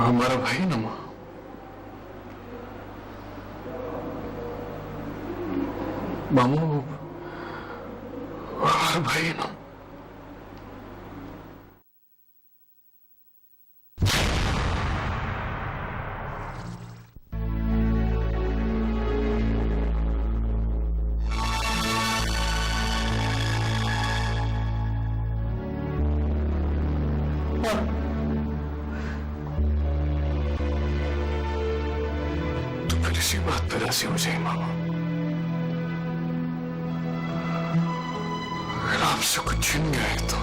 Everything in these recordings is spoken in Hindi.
हमारा भाई ना मां, मामू हमारा भाई ना। इसी बात पर राजी हो जाए मामा। अगर आपसे कुछ छिन गया है तो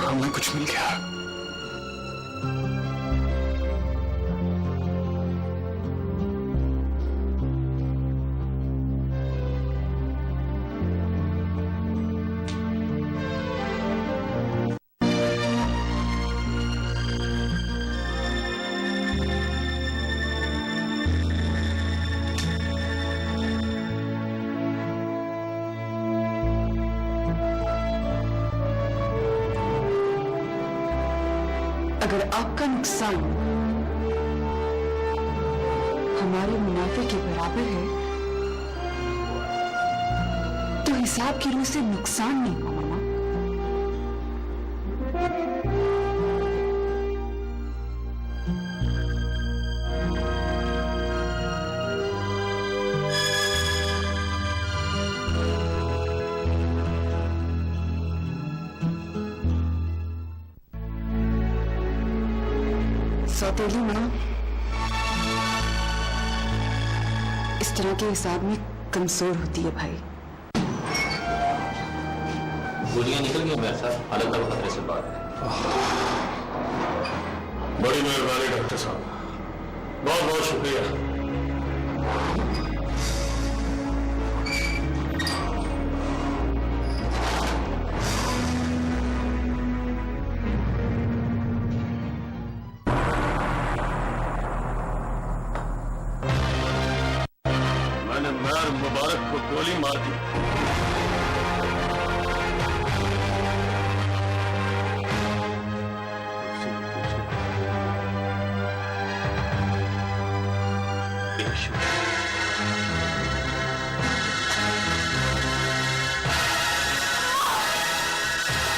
हमें कुछ मिल गया। अगर आपका नुकसान हमारे मुनाफे के बराबर है तो हिसाब की रूह से नुकसान नहीं हुआ मामा। सौतेली मां इस तरह के हिसाब में कमजोर होती है भाई। गोलियां निकल गई मेरे साथ, हालत अब खतरे से बाहर है। बड़ी मेहरबानी डॉक्टर साहब, बहुत बहुत शुक्रिया। मैर मुबारक को गोली मार दी।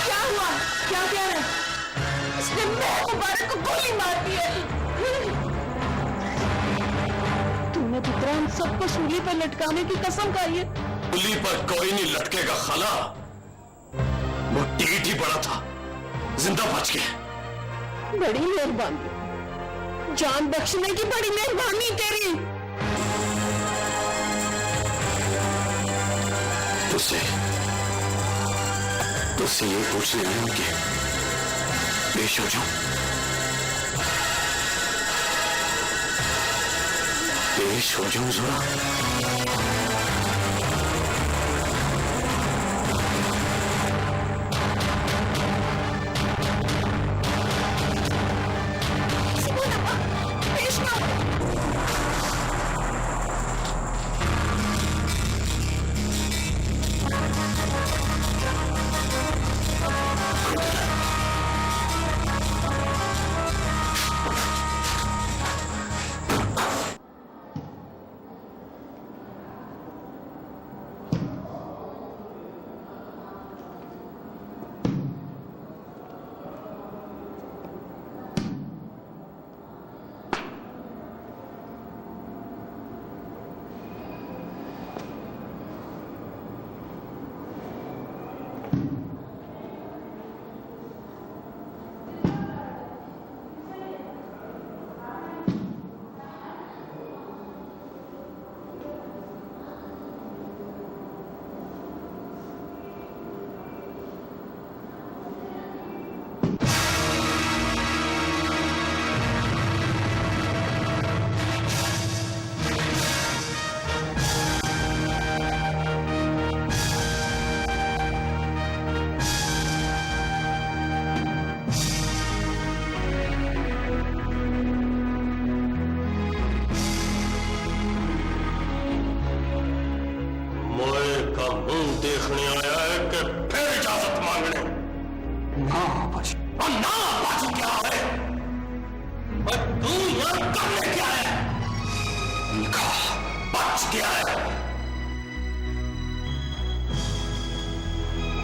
क्या हुआ? क्या कह रहे? इसने मैर मुबारक को गोली मार दी है। तुमने तो हम सबको सूली पर लटकाने की कसम खाई है। सूली पर कोई नहीं लटकेगा खाला, वो टिकट ही बड़ा था, जिंदा बच गए। बड़ी मेहरबानी, जान बख्शने की बड़ी मेहरबानी तेरी। तुझसे ये पूछने आया हूं कि पेश हो जाऊं। पेश हो जाऊं जोरा। पेश ना हो। देखने आया है कि फिर इजाजत मांगने? ना बाजी। और ना बाजी क्या है? और तू यहां करने क्या है? निकाह बच क्या है?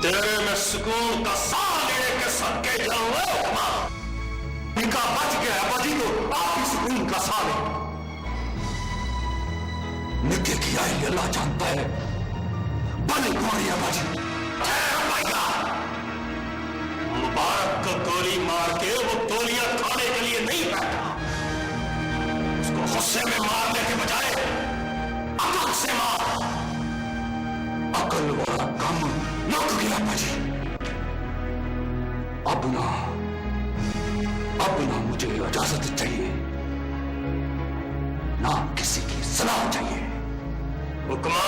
तेरे में सुकून का सांस लेने के सदके जाऊंगा। निकाह बच गया है बाजी, तो आप ही सुकून का सांस लें। निके की आई अल्लाह जानता है। बनी कुमारी बाजी। मुबारक को गोली मार के वो गोलियां खाने के लिए नहीं बैठा, उसको गुस्से में मारने के बजाय अकल से मार। अकल वाला काम रुक गया बाजी। अब ना मुझे इजाजत चाहिए, ना किसी की सलाह चाहिए। हुक्मा,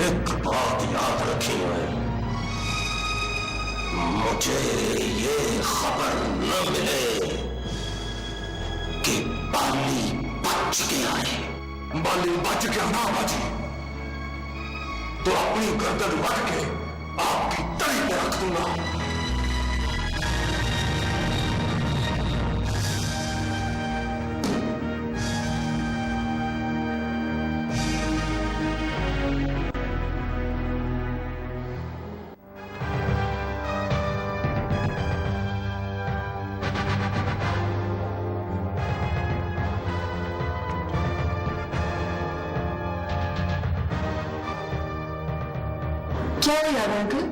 एक बात याद रखिए, मुझे ये खबर न मिले कि बाली बच गया है। बाली बच गया ना बाजी, तो अपनी गर्दन बढ़ के आपकी तली पे रख दूंगा। क्या याद है अंकल?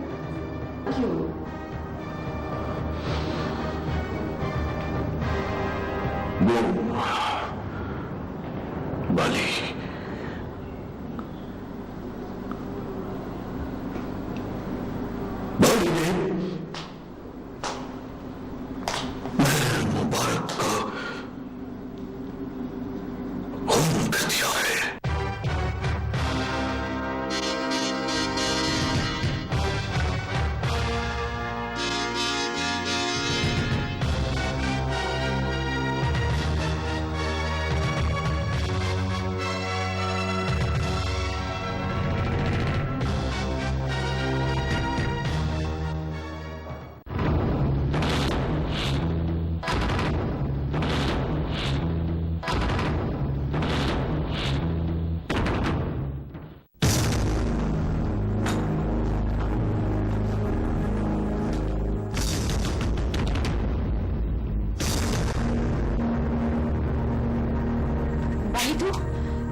क्यों? वो बाली ने मेरे मुबारक का खून कर दिया है।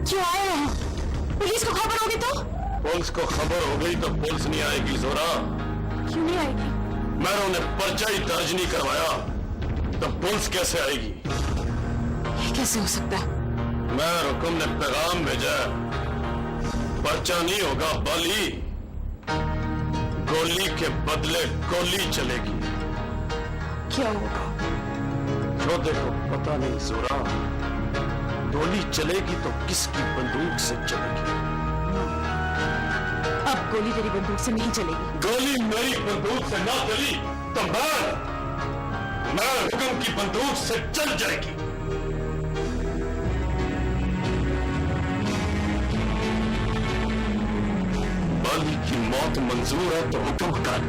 क्यों आए हैं? पुलिस को खबर होगी तो? पुलिस को खबर हो गई तो पुलिस नहीं आएगी जोरा। क्यों नहीं आएगी? मैंने उन्हें पर्चा ही दर्ज नहीं करवाया तो पुलिस कैसे आएगी? ये कैसे हो सकता है? मैं हुक्म ने पैगाम भेजा, पर्चा नहीं होगा बाली, गोली के बदले गोली चलेगी। क्या होगा? योद्धे को पता नहीं जोरा, गोली चलेगी तो किसकी बंदूक से चलेगी। अब गोली तेरी बंदूक से नहीं चलेगी। गोली मेरी बंदूक से ना चली तो मैं हुक्म की बंदूक से चल जाएगी। बाली की मौत मंजूर है तो हुक्म हटा ले।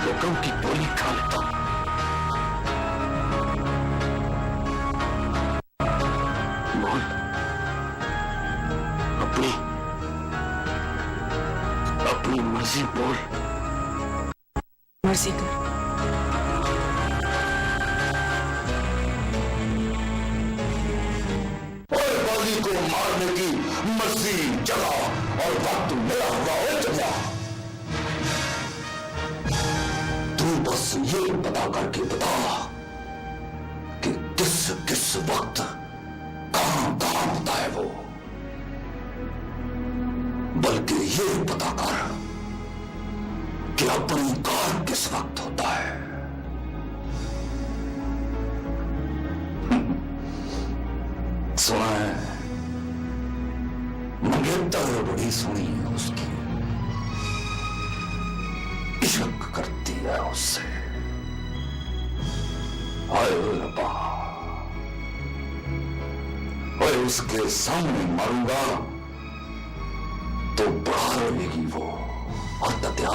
हुक्म की गोली खा लेता हूं। बोल अपनी मर्जी बोल। मर्जी कर। और बाली को मारने की मर्जी, जगह और वक्त मेरा हुआ हो चला। तू बस ये पता करके बता कि किस किस वक्त कहां होता है वो, बल्कि ये पता कर कि अपनी कार किस वक्त होता है। सुना है मंगेतर बड़ी सुनी है उसकी, इश्क करती है उससे। हाय रब्बा, और उसके सामने मारूंगा तो बढ़ा रहेगी वो। और तत्या,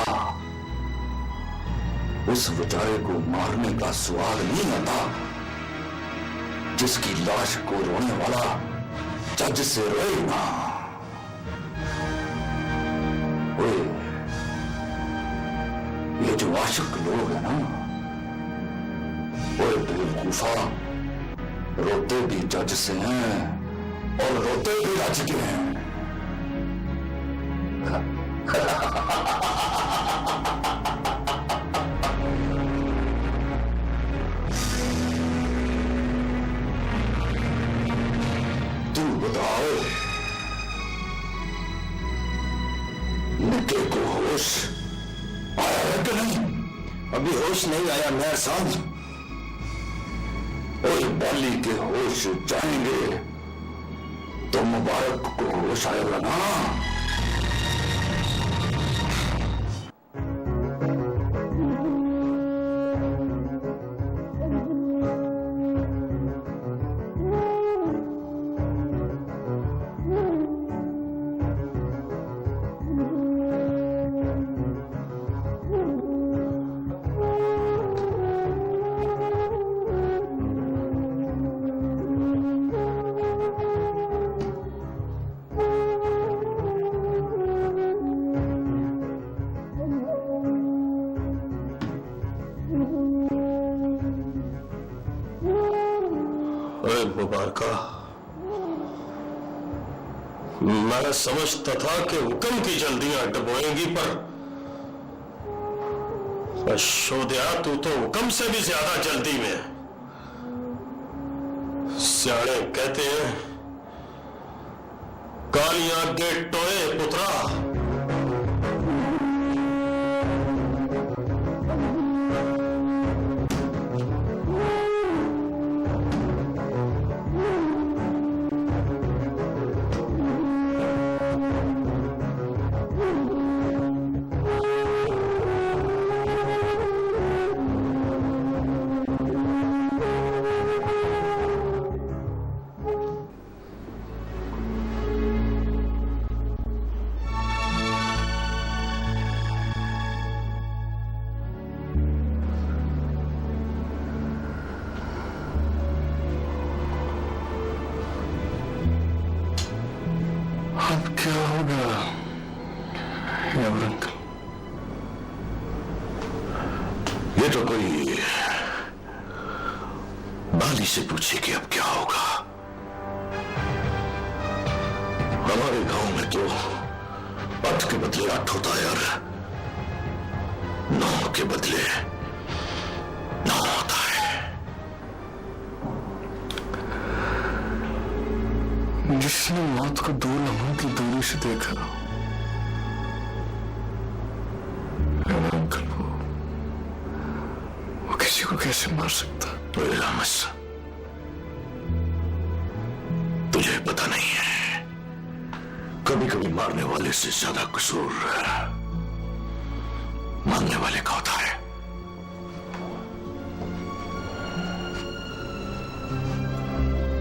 उस बेचारे को मारने का सवाल नहीं आता जिसकी लाश को रोने वाला जज से रोए ना। ओए, ये जो आशिक लोग हैं ना, वो बेवकूफा रोते भी जज से हैं और रोते भी जज के हैं। तू बताओ, निके को होश आया है कि नहीं? अभी होश नहीं आया मेयर साहब। और बाली के होश जाएंगे तो मुबारक को होश आएगा ना। मुबारका, मैं समझता था कि हुक्म की जल्दियां डबोएंगी, पर शोधिया तू तो हुक्म से भी ज्यादा जल्दी में। सियाणे कहते हैं कालियां गे टोए पुत्रा। अब क्या होगा अंकल? ये तो कोई बाली से पूछे कि अब क्या होगा। हमारे गांव में तो 8 के बदले 8 होता है और 9 के बदले 9 होता है। जिसने मौत को 2 लम्हों की दूरी से देखा, अंकल वो किसी को कैसे मार सकता? रामस, तुझे पता नहीं है, कभी कभी मारने वाले से ज्यादा कसूर मांगने वाले का होता है।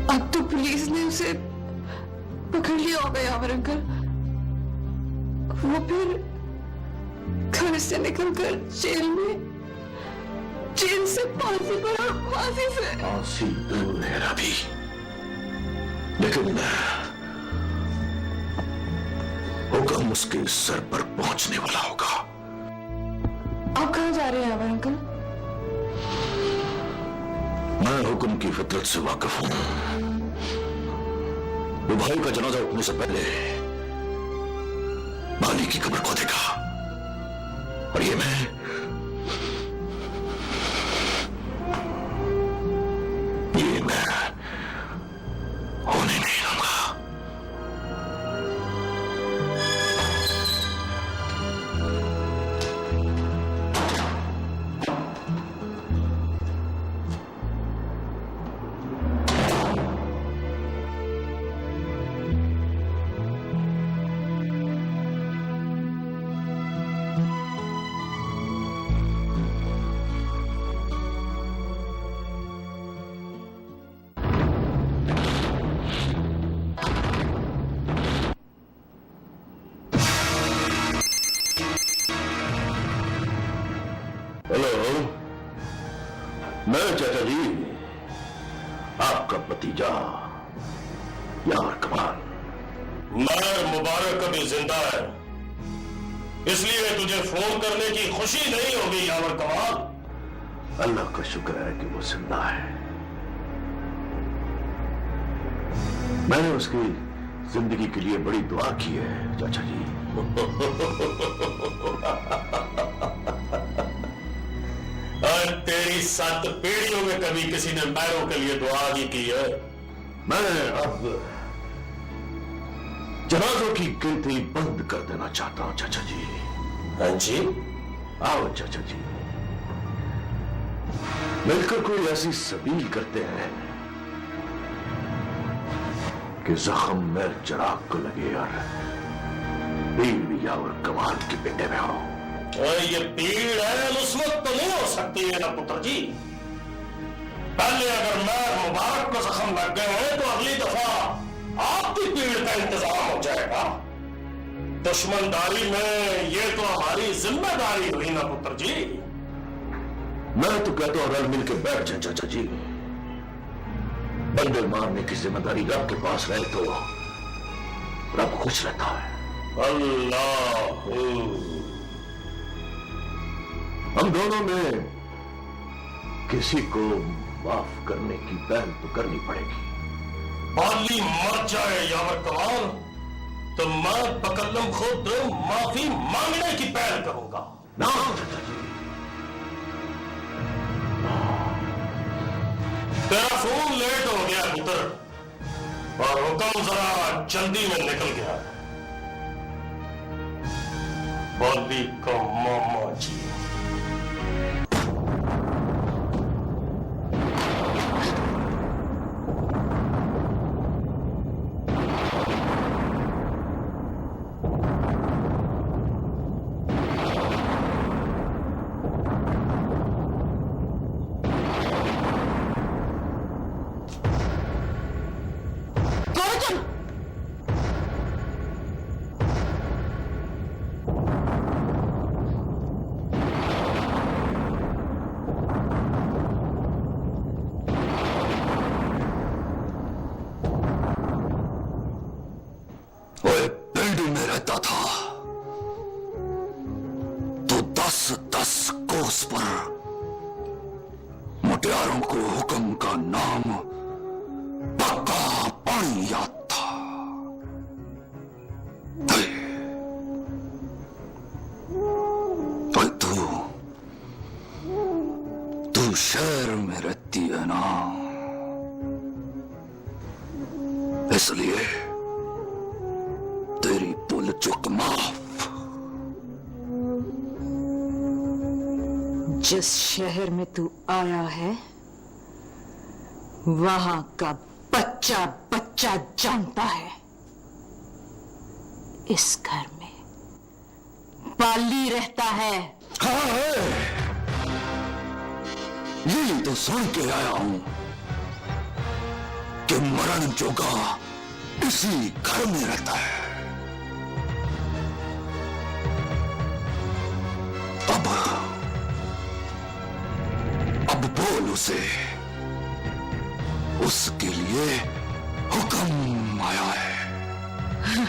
अब तो पुलिस ने उसे पकड़ लिया होगा यावर अंकल। वो फिर घर से निकलकर जेल से फांसी पर और फांसी से। फांसी दूर है रवि, लेकिन हुक्म उसके सर पर पहुंचने वाला होगा। आप कहाँ जा रहे हैं यावर अंकल? मैं हुक्म की फितरत से वाकिफ हूं। वो भाई का जनाजा उठने से पहले बाली की कब्र खोदेगा, और ये मैं होने नहीं दूंगा। हेलो, मैं चाचा जी, आपका भतीजा यार कमाल। मैं मुबारक अभी जिंदा है, इसलिए तुझे फोन करने की खुशी नहीं होगी यावर कमाल। अल्लाह का शुक्र है कि वो जिंदा है। मैंने उसकी जिंदगी के लिए बड़ी दुआ की है चाचा जी। और तेरी 7 पीढ़ियों में कभी किसी ने मैरों के लिए दुआ नहीं की है। मैं अब जनाजों की गिनती बंद कर देना चाहता हूं चाचा जी। हाँ जी, आओ चाचा जी, मिलकर कोई ऐसी सबील करते हैं कि जख्म में चिराग को लगे और पीड़ यावर कमाल के बेटे में हो। ये पीड़ है उस वक्त तो नहीं हो सकती है ना पुत्र जी। पहले अगर मैं मुबारक को जख्म लग गए हैं तो अगली दफा आपकी पीड़ का इंतजाम हो जाएगा। दुश्मनदारी में ये तो हमारी जिम्मेदारी हुई ना पुत्र जी। मैं तो कहता हूं रल मिल के बैठ जाए चाचा जी। बंदे मारने की जिम्मेदारी रब के पास रहे तो रब खुश रहता है। अल्लाह, हम दोनों में किसी को माफ करने की पहल तो करनी पड़ेगी। बाली मर जाए यावर कमाल तो मैं बकल्लम खुद माफी मांगने की पहल करूंगा। ना चाचा जी, तेरा फोन लेट हो गया पुत्र, और हुक्म जरा जल्दी में निकल गया। बाली का मामा जी, तो 10-10 कोस पर मुटियारों को हुक्म का नाम पक्का पानी याद था। तू शहर में रहती है ना, इसलिए तेरी भूल चूक माफ। जिस शहर में तू आया है वहां का बच्चा बच्चा जानता है, इस घर में बाली रहता है। हाँ है, यही तो सुन के आया हूं कि मरण जोगा इसी घर में रहता है। अब बोल उसे, उसके लिए हुक्म आया है।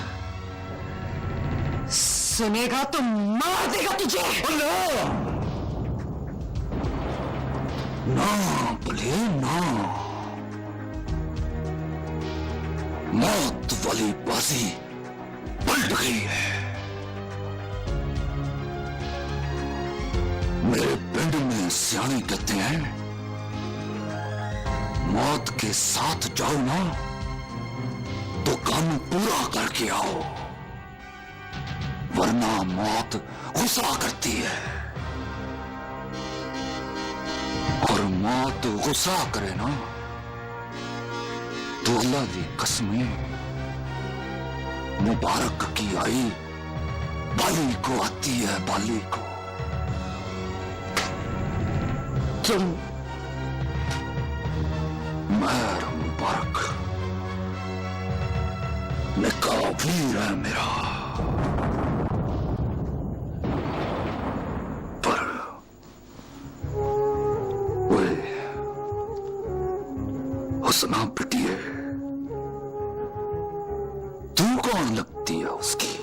सुनेगा तो मार देगा तुझे। ना बोले ना, मौत वाली बाजी पलट गई है। मेरे पिंड में सियाने कहते हैं, मौत के साथ जाओ ना तो काम पूरा करके आओ, वरना मौत गुस्सा करती है, और मौत गुस्सा करे ना तो अल्लाह की कसमें मुबारक की आई बाली को आती है, बाली को। तुम मेहर मुबारक निकाह वीर है मेरा, पर वे हुस्ना पिटिए, तू कौन लगती है उसकी?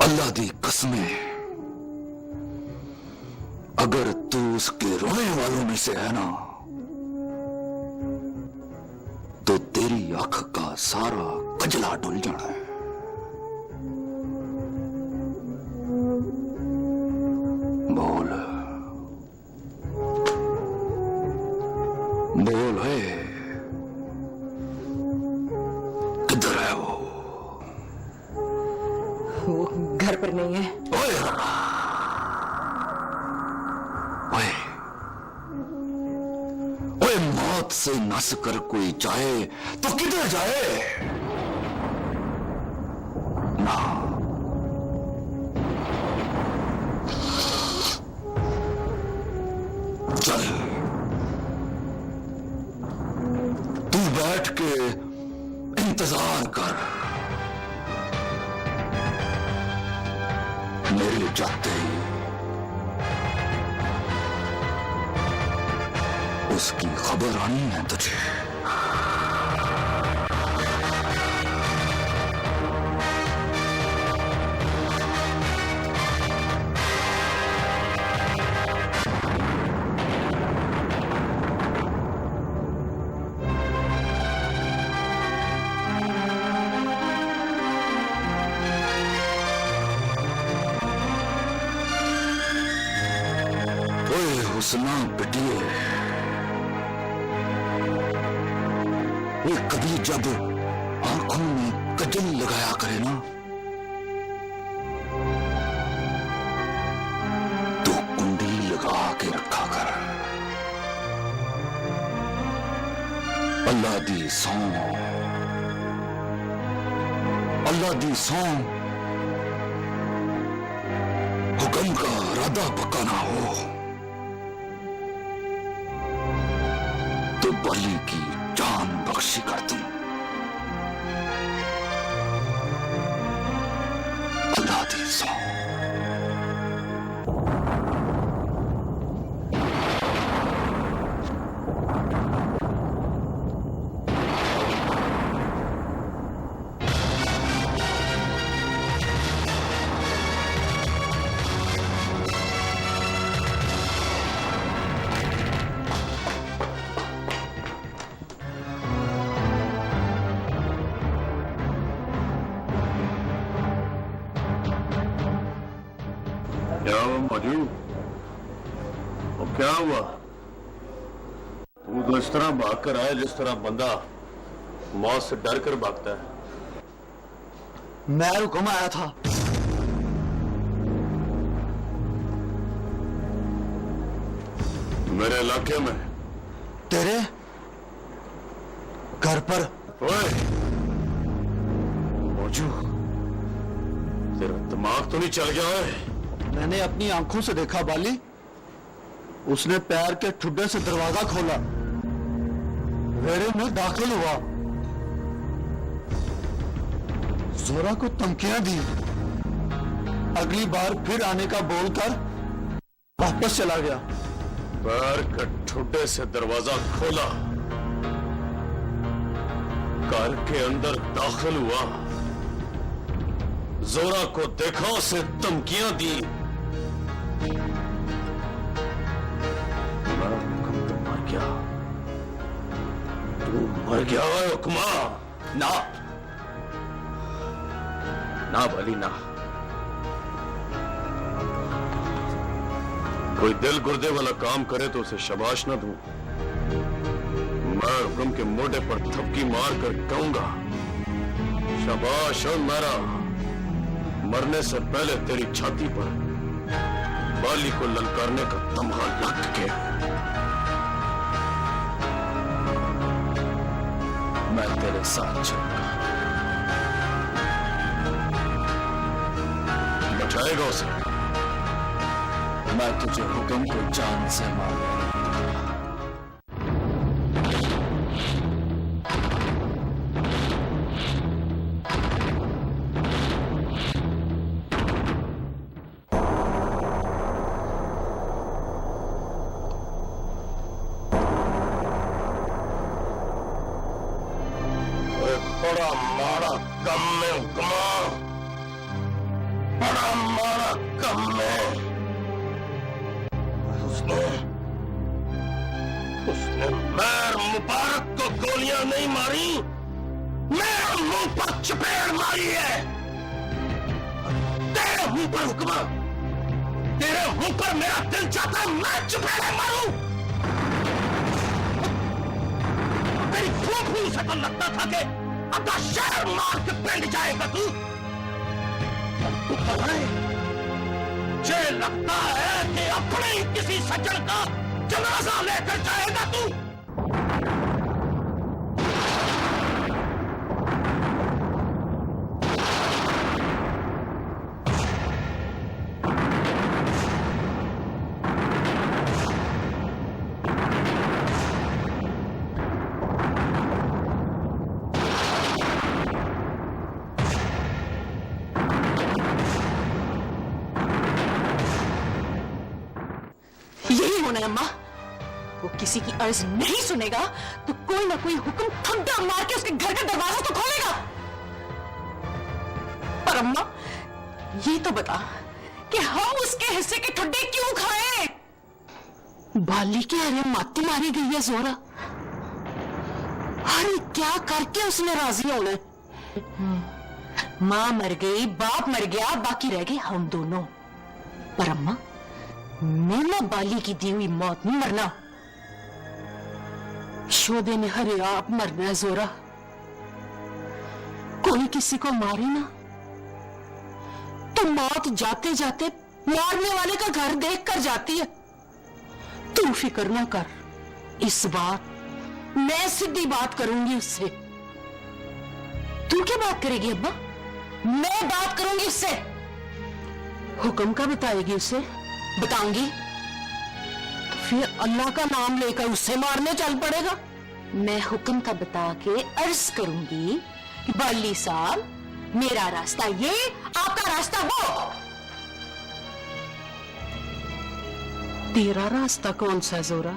अल्लाह दी कसमें, अगर तू उसके रोने वालों में से है ना तो तेरी आंख का सारा कजला डुल जाना है। बोल बोल है, किधर है वो? घर पर नहीं है। ओए ओए ओए, मौत से नस कर कोई जाए तो किधर जाए? ना, चल तू बैठ के इंतजार कर, मेरे जाते ही उसकी खबर आनी है तुझे। हुस्ना पिटिए, वो कभी जब आंखों में कजल लगाया करे ना तो कुंडी लगा के रखा कर। अल्लाह दी सौं, अल्लाह दी सौं, हुक्म का इरादा पक्का ना हो तो बाली की जान बख्शी कर दूं। अल्लाह दी सौं। क्या हुआ मौजू? और क्या हुआ? तू तो इस तरह भाग कर आया जिस तरह बंदा मौत से डर कर भागता है। मैं हुक्म आया था। मेरे इलाके में तेरे घर पर। ओए मौजू, तेरा दिमाग तो नहीं चल गया है? मैंने अपनी आंखों से देखा बाली, उसने पैर के ठुड्डे से दरवाजा खोला, वेरे में दाखिल हुआ, जोरा को धमकियां दी, अगली बार फिर आने का बोलकर वापस चला गया। पैर के ठुड्डे से दरवाजा खोला, घर के अंदर दाखिल हुआ, जोरा को देखा, उसे धमकियां दी। मैं हुक्म तो मर गया, तू मर गया है हुक्मा। ना ना बाली ना, कोई दिल गुर्दे वाला काम करे तो उसे शाबाश न दूं। मैं हुक्म के मोढे पर थपकी मार कर कहूंगा, शाबाश और मेरा। मरने से पहले तेरी छाती पर बाली को ललकारने का तमहा लग के मैं तेरे साथ चलूंगा। बचाएगा उसे? मैं तुझे हुक्म को जान से मारूंगा। बड़ा मारा कम में हुक्मा, बड़ा मारा कम में। उसने मैर मुबारक को गोलियां नहीं मारी, मेरे मुंह पर चपेट मारी है। तेरे मुंह पर हुक्मा, तेरे मुंह पर मेरा दिल चाहता है मैं चपेट मारूं। तेरी फूफू से तो लगता था कि अपना शहर मार के पिंड जाएगा तू। तू पता है, मुझे लगता है कि अपने ही किसी सज्जन का जनाजा लेकर जाएगा तू। यही होना है अम्मा, वो किसी की अर्ज नहीं सुनेगा तो कोई ना कोई हुक्म थप्पड़ मार के उसके घर का दरवाजा तो खोलेगा। पर अम्मा ये तो बता कि हम उसके हिस्से के ठुड्डे क्यों खाएं? बाली के अरे माती मारी गई है जोरा। अरे क्या करके उसने राजी होना? मां मर गई, बाप मर गया, बाकी रह गए हम दोनों। पर अम्मा मैंने बाली की दी हुई मौत नहीं मरना, शोभे ने हरे आप मरना है जोरा। कोई किसी को मारे ना तो मौत जाते जाते मारने वाले का घर देख कर जाती है। तू फिक्र ना कर, इस बार मैं सीधी बात करूंगी उससे। तू क्या बात करेगी अब्बा? मैं बात करूंगी उससे। हुक्म का बताएगी उसे? बताऊंगी तो फिर अल्लाह का नाम लेकर उससे मारने चल पड़ेगा। मैं हुक्म का बता के अर्ज करूंगी कि बाली साहब, मेरा रास्ता ये, आपका रास्ता वो। तेरा रास्ता कौन सा जोरा?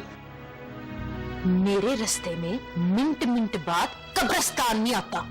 मेरे रास्ते में मिनट मिनट बाद कब्रिस्तान नहीं आता।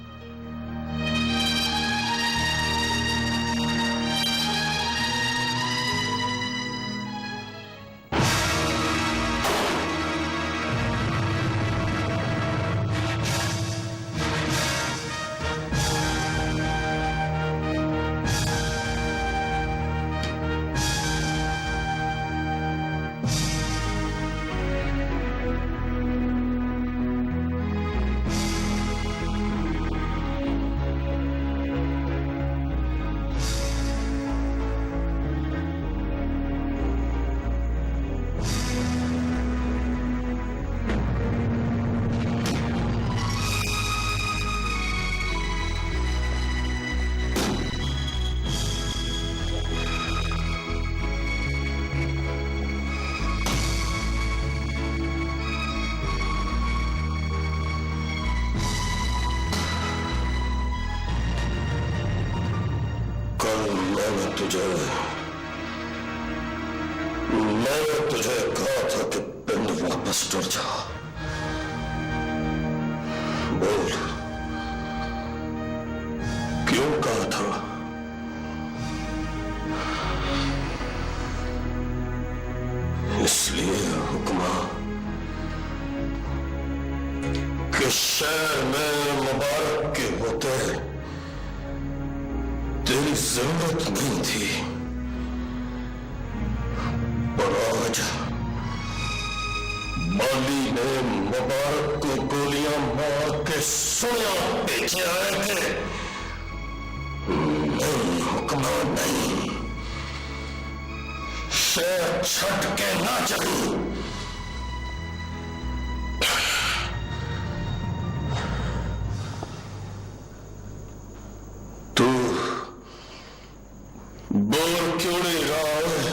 तुझे कहा था कि पिंड वापस लौट जा। बोल, क्यों कहा था? इसलिए हुक्मा कि शहर में मुबारक के होते तेरी जरूरत नहीं थी, पर आज माली ने मुबारक को गोलियां मार के सोया बेचे आए थे। नहीं हुक्मा नहीं, शहर छट के ना चली। तू बोल क्यों नहीं रहा है?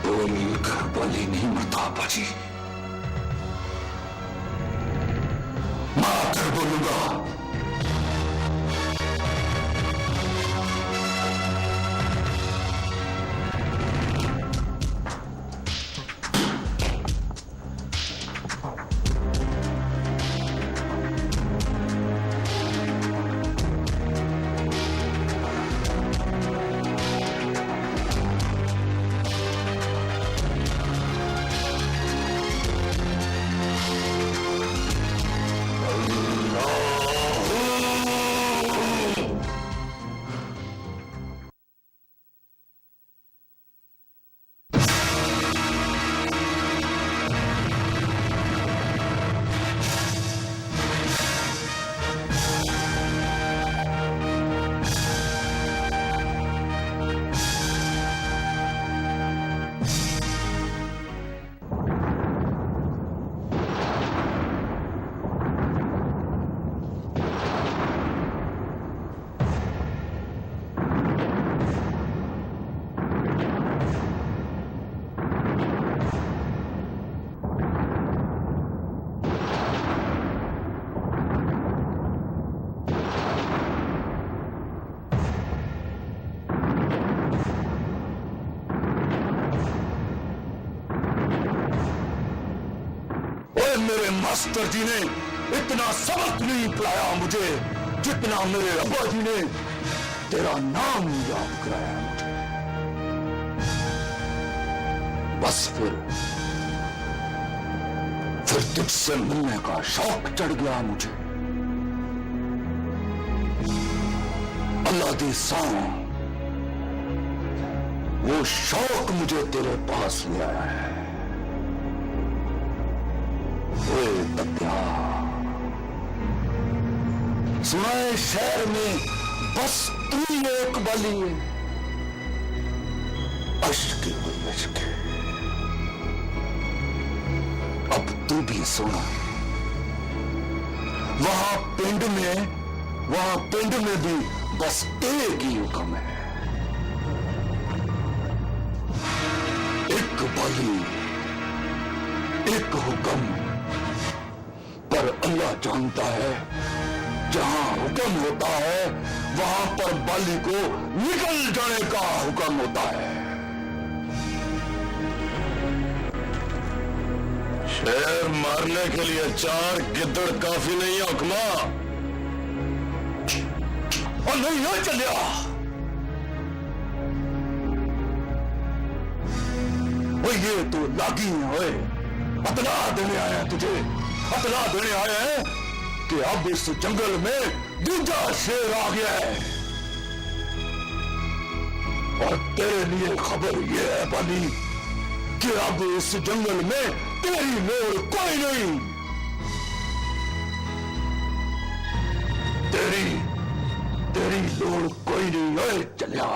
बोल, घर वाली नहीं मरता बाजी, मार कर बोलूंगा। मेरे मास्टर जी ने इतना सबक नहीं पढ़ाया मुझे जितना मेरे अब्बा जी ने तेरा नाम याद कराया मुझे। बस फिर तुझसे मिलने का शौक चढ़ गया मुझे। अल्लाह दी सौं, वो शौक मुझे तेरे पास ले आया है। सुनाए शहर में बस तू ही एक बाली है, अश्क हुई अश्क। अब तू भी सुना, वहां पिंड में भी बस एक ही हुक्म है, एक बाली एक हुक्म। पर अल्लाह जानता है जहां हुक्म होता है वहां पर बाली को निकल जाने का हुक्म होता है। शेर मारने के लिए 4 गिद्दड़ काफी नहीं है हुक्मा। और नहीं है चलिया, वो ये तो लागी है, अतला देने आए हैं तुझे, अतला देने आए हैं कि अब इस जंगल में दूजा शेर आ गया है। और तेरे लिए खबर यह है बाली कि अब इस जंगल में तेरी लोड़ कोई नहीं, तेरी लोड़ कोई नहीं है चलिया।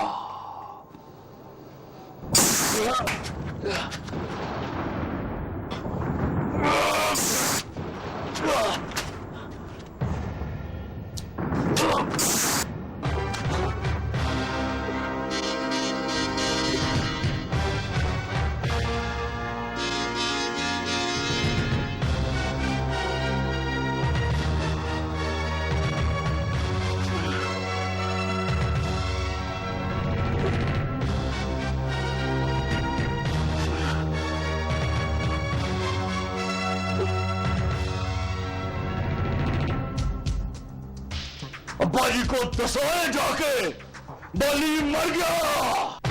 अब्बा जी को दसाए जाके बाली मर गया।